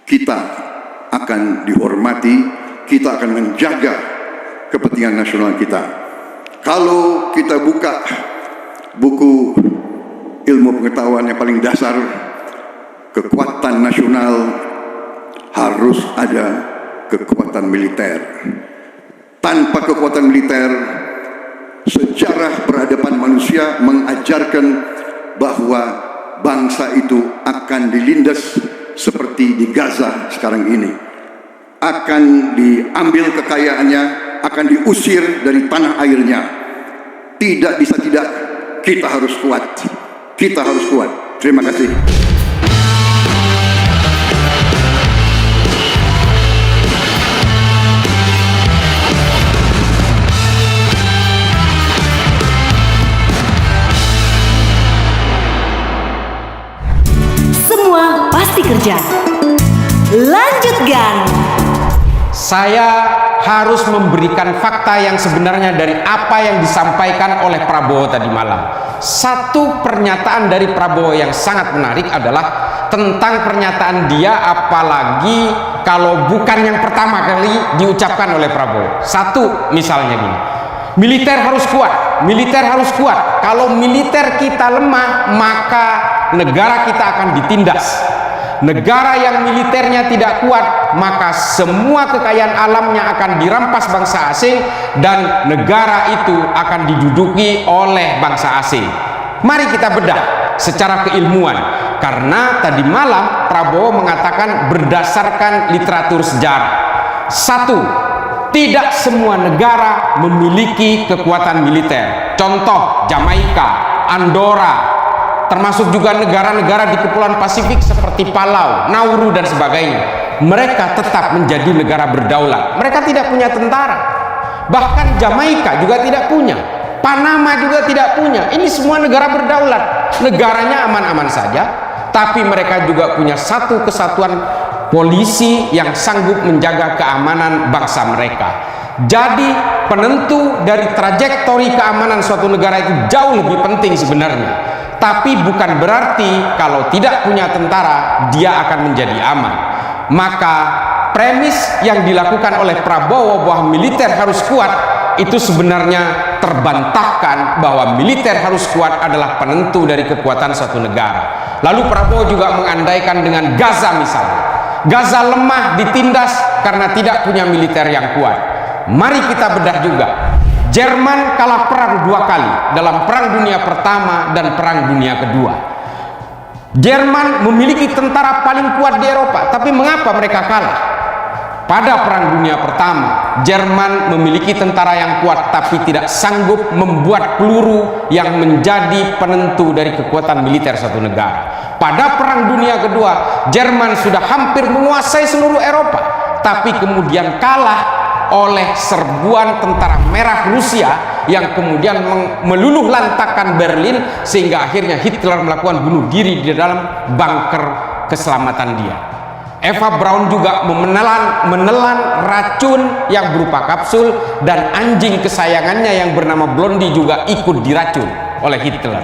kita akan dihormati, kita akan menjaga kepentingan nasional kita. Kalau kita buka buku ilmu pengetahuan yang paling dasar, kekuatan nasional harus ada kekuatan militer. Tanpa kekuatan militer, sejarah peradaban manusia mengajarkan bahwa bangsa itu akan dilindas seperti di Gaza sekarang ini. Akan diambil kekayaannya, akan diusir dari tanah airnya. Tidak bisa tidak, kita harus kuat. Kita harus kuat. Terima kasih. Semua pasti kerja. Lanjutkan. Saya harus memberikan fakta yang sebenarnya dari apa yang disampaikan oleh Prabowo tadi malam. Satu pernyataan dari Prabowo yang sangat menarik adalah tentang pernyataan dia, apalagi kalau bukan yang pertama kali diucapkan oleh Prabowo. Satu, misalnya gini, militer harus kuat, militer harus kuat. Kalau militer kita lemah, maka negara kita akan ditindas. Negara yang militernya tidak kuat, maka semua kekayaan alamnya akan dirampas bangsa asing dan negara itu akan diduduki oleh bangsa asing. Mari kita bedah secara keilmuan, karena tadi malam Prabowo mengatakan berdasarkan literatur sejarah. Satu, tidak semua negara memiliki kekuatan militer. Contoh Jamaika, Andorra, termasuk juga negara-negara di Kepulauan Pasifik seperti Palau, Nauru dan sebagainya. Mereka tetap menjadi negara berdaulat. Mereka tidak punya tentara. Bahkan Jamaika juga tidak punya. Panama juga tidak punya. Ini semua negara berdaulat. Negaranya aman-aman saja, tapi mereka juga punya satu kesatuan polisi yang sanggup menjaga keamanan bangsa mereka. Jadi penentu dari trajektori keamanan suatu negara itu jauh lebih penting sebenarnya. Tapi bukan berarti kalau tidak punya tentara dia akan menjadi aman. Maka premis yang dilakukan oleh Prabowo bahwa militer harus kuat itu sebenarnya terbantahkan, bahwa militer harus kuat adalah penentu dari kekuatan suatu negara. Lalu Prabowo juga mengandaikan dengan Gaza misalnya. Gaza lemah, ditindas karena tidak punya militer yang kuat. Mari kita bedah juga. Jerman kalah perang 2 kali, dalam Perang Dunia Pertama dan Perang Dunia Kedua. Jerman memiliki tentara paling kuat di Eropa, tapi mengapa mereka kalah? Pada Perang Dunia Pertama, Jerman memiliki tentara yang kuat, tapi tidak sanggup membuat peluru yang menjadi penentu dari kekuatan militer satu negara. Pada Perang Dunia Kedua, Jerman sudah hampir menguasai seluruh Eropa, tapi kemudian kalah oleh serbuan tentara merah Rusia yang kemudian meluluh lantakkan Berlin, sehingga akhirnya Hitler melakukan bunuh diri di dalam bunker keselamatan dia. Eva Braun juga menelan racun yang berupa kapsul, dan anjing kesayangannya yang bernama Blondie juga ikut diracun oleh Hitler.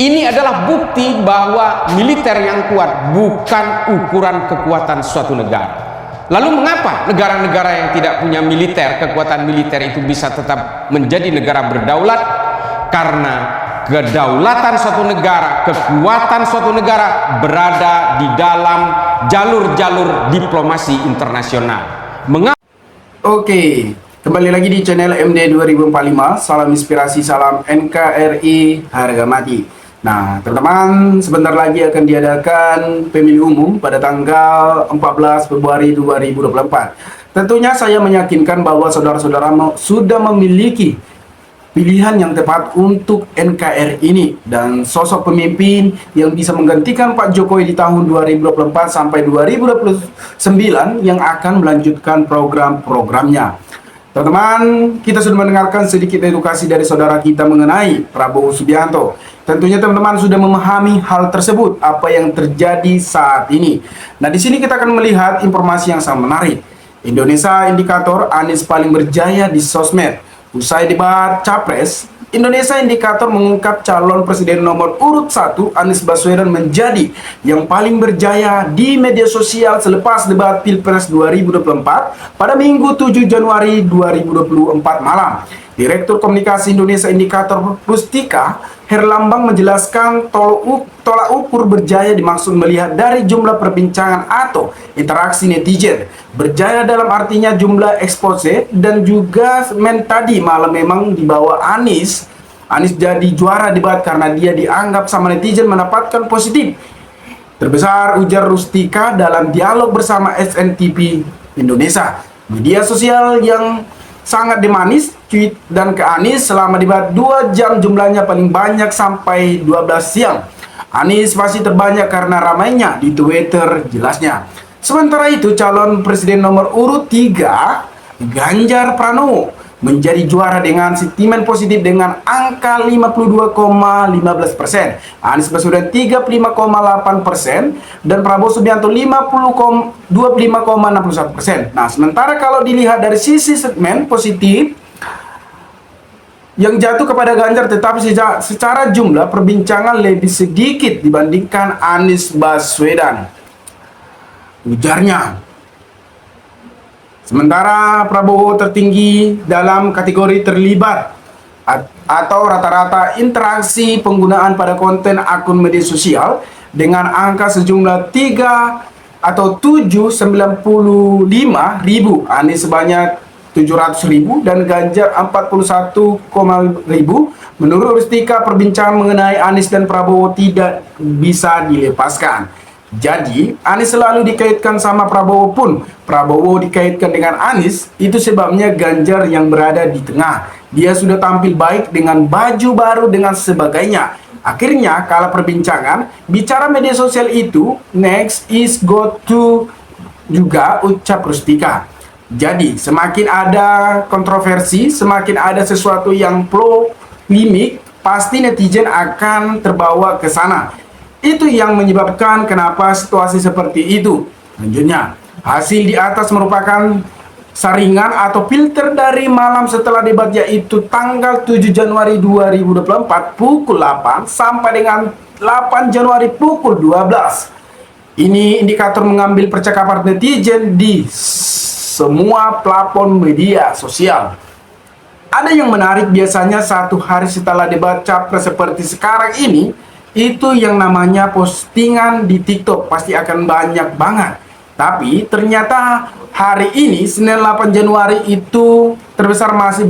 Ini adalah bukti bahwa militer yang kuat bukan ukuran kekuatan suatu negara. Lalu mengapa negara-negara yang tidak punya militer, kekuatan militer itu bisa tetap menjadi negara berdaulat? Karena kedaulatan suatu negara, kekuatan suatu negara berada di dalam jalur-jalur diplomasi internasional. Oke, kembali lagi di channel MD 2045. Salam inspirasi, salam NKRI harga mati. Nah, teman-teman, sebentar lagi akan diadakan pemilihan umum pada tanggal 14 Februari 2024. Tentunya saya meyakinkan bahwa saudara-saudara sudah memiliki pilihan yang tepat untuk NKRI ini dan sosok pemimpin yang bisa menggantikan Pak Jokowi di tahun 2024 sampai 2029 yang akan melanjutkan program-programnya. Teman-teman, kita sudah mendengarkan sedikit edukasi dari saudara kita mengenai Prabowo Subianto. Tentunya teman-teman sudah memahami hal tersebut, apa yang terjadi saat ini. Nah, di sini kita akan melihat informasi yang sangat menarik. Indonesia Indikator, Anies paling berjaya di sosmed. Usai debat Capres, Indonesia Indikator mengungkap calon presiden nomor urut 1 Anies Baswedan menjadi yang paling berjaya di media sosial selepas debat Pilpres 2024 pada Minggu 7 Januari 2024 malam. Direktur Komunikasi Indonesia Indikator Rustika Herlambang menjelaskan tolak ukur berjaya dimaksud melihat dari jumlah perbincangan atau interaksi netizen. Berjaya dalam artinya jumlah expose dan juga tadi malam memang dibawa Anies jadi juara debat karena dia dianggap sama netizen mendapatkan positif terbesar, ujar Rustika dalam dialog bersama SNTP Indonesia. Media sosial yang sangat demanis, tweet dan ke Anies selama debat 2 jam jumlahnya paling banyak sampai 12 siang. Anies masih terbanyak karena ramainya di Twitter, jelasnya. Sementara itu calon presiden nomor urut 3 Ganjar Pranowo menjadi juara dengan sentimen positif dengan angka 52,15%, Anies Baswedan 35,8% dan Prabowo Subianto 25,61%. Nah, sementara kalau dilihat dari sisi segmen positif yang jatuh kepada Ganjar, tetapi secara jumlah perbincangan lebih sedikit dibandingkan Anies Baswedan, ujarnya. Sementara Prabowo tertinggi dalam kategori terlibat atau rata-rata interaksi penggunaan pada konten akun media sosial dengan angka sejumlah 795 ribu, Anies sebanyak 700 ribu dan Ganjar 41,000 ribu. Menurut Rustika, perbincangan mengenai Anies dan Prabowo tidak bisa dilepaskan. Jadi, Anies selalu dikaitkan sama Prabowo pun Prabowo dikaitkan dengan Anies, itu sebabnya Ganjar yang berada di tengah. Dia sudah tampil baik dengan baju baru dengan sebagainya. Akhirnya, kala perbincangan, bicara media sosial itu, next is go to juga ucap Rustika. Jadi, semakin ada kontroversi, semakin ada sesuatu yang polemik, pasti netizen akan terbawa ke sana. Itu yang menyebabkan kenapa situasi seperti itu. Lanjutnya, hasil di atas merupakan saringan atau filter dari malam setelah debat, yaitu tanggal 7 Januari 2024 pukul 8 sampai dengan 8 Januari pukul 12. Ini indikator mengambil percakapan netizen di semua platform media sosial. Ada yang menarik, biasanya 1 hari setelah debat capres seperti sekarang ini, itu yang namanya postingan di TikTok pasti akan banyak banget. Tapi ternyata hari ini Senin 8 Januari itu terbesar masih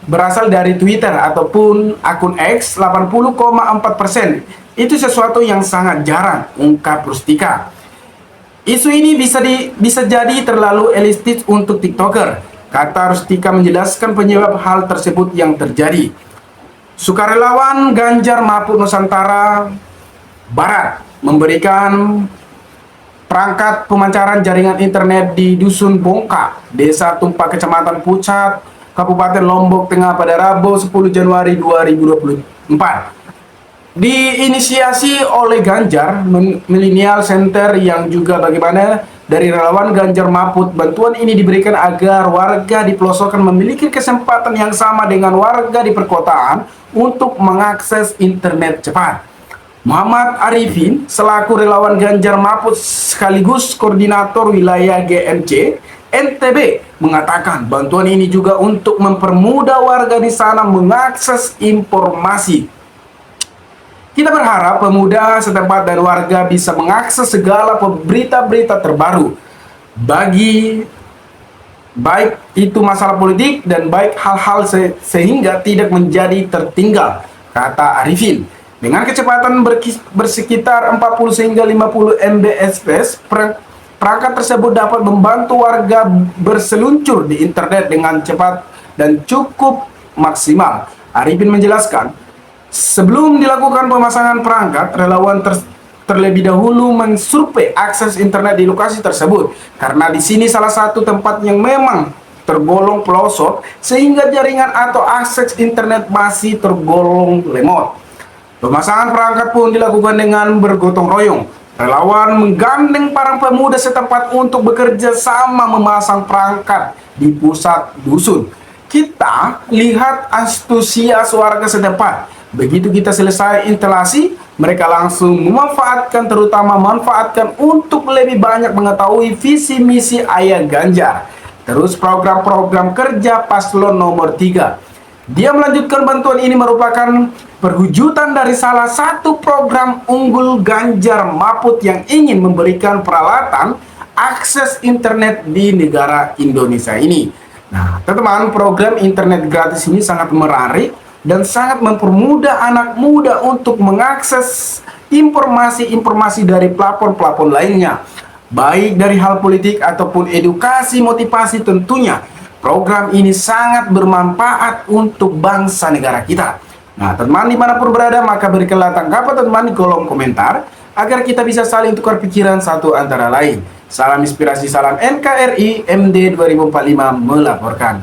berasal dari Twitter ataupun akun X 80,4%. Itu sesuatu yang sangat jarang, ungkap Rustika. Isu ini bisa jadi terlalu elitis untuk TikToker, kata Rustika menjelaskan penyebab hal tersebut yang terjadi. Sukarelawan Ganjar Mahfud Nusantara Barat memberikan perangkat pemancaran jaringan internet di Dusun Bongka, Desa Tumpak, Kecamatan Pucat, Kabupaten Lombok Tengah pada Rabu 10 Januari 2024. Diinisiasi oleh Ganjar Millennial Center yang juga bagaimana dari relawan Ganjar Mahfud. Bantuan ini diberikan agar warga di pelosok memiliki kesempatan yang sama dengan warga di perkotaan untuk mengakses internet cepat. Muhammad Arifin selaku relawan Ganjar Mahfud sekaligus koordinator wilayah GMC NTB mengatakan bantuan ini juga untuk mempermudah warga di sana mengakses informasi. Kita berharap pemuda setempat dan warga bisa mengakses segala berita-berita terbaru, baik itu masalah politik dan baik hal-hal sehingga tidak menjadi tertinggal, kata Arifin. Dengan kecepatan bersekitar 40 hingga 50 Mbps, perangkat tersebut dapat membantu warga berseluncur di internet dengan cepat dan cukup maksimal. Arifin menjelaskan, sebelum dilakukan pemasangan perangkat, relawan terlebih dahulu mensurvei akses internet di lokasi tersebut, karena di sini salah satu tempat yang memang tergolong pelosok sehingga jaringan atau akses internet masih tergolong lemot. Pemasangan perangkat pun dilakukan dengan bergotong royong. Relawan menggandeng para pemuda setempat untuk bekerja sama memasang perangkat di pusat dusun. kita lihat antusias warga setempat. Begitu kita selesai instalasi, mereka langsung memanfaatkan, terutama manfaatkan untuk lebih banyak mengetahui visi misi Ayah Ganjar. Terus program-program kerja paslon nomor 3. Dia melanjutkan bantuan ini merupakan perwujudan dari salah satu program unggul Ganjar Mahfud yang ingin memberikan peralatan akses internet di negara Indonesia ini. Nah, teman-teman, program internet gratis ini sangat menarik dan sangat mempermudah anak muda untuk mengakses informasi-informasi dari platform-platform lainnya, baik dari hal politik ataupun edukasi motivasi. Tentunya program ini sangat bermanfaat untuk bangsa negara kita. Nah, teman-teman dimanapun berada, maka berikanlah tanggapan teman-teman di kolom komentar agar kita bisa saling tukar pikiran satu antara lain. Salam inspirasi, salam NKRI MD 2045 melaporkan.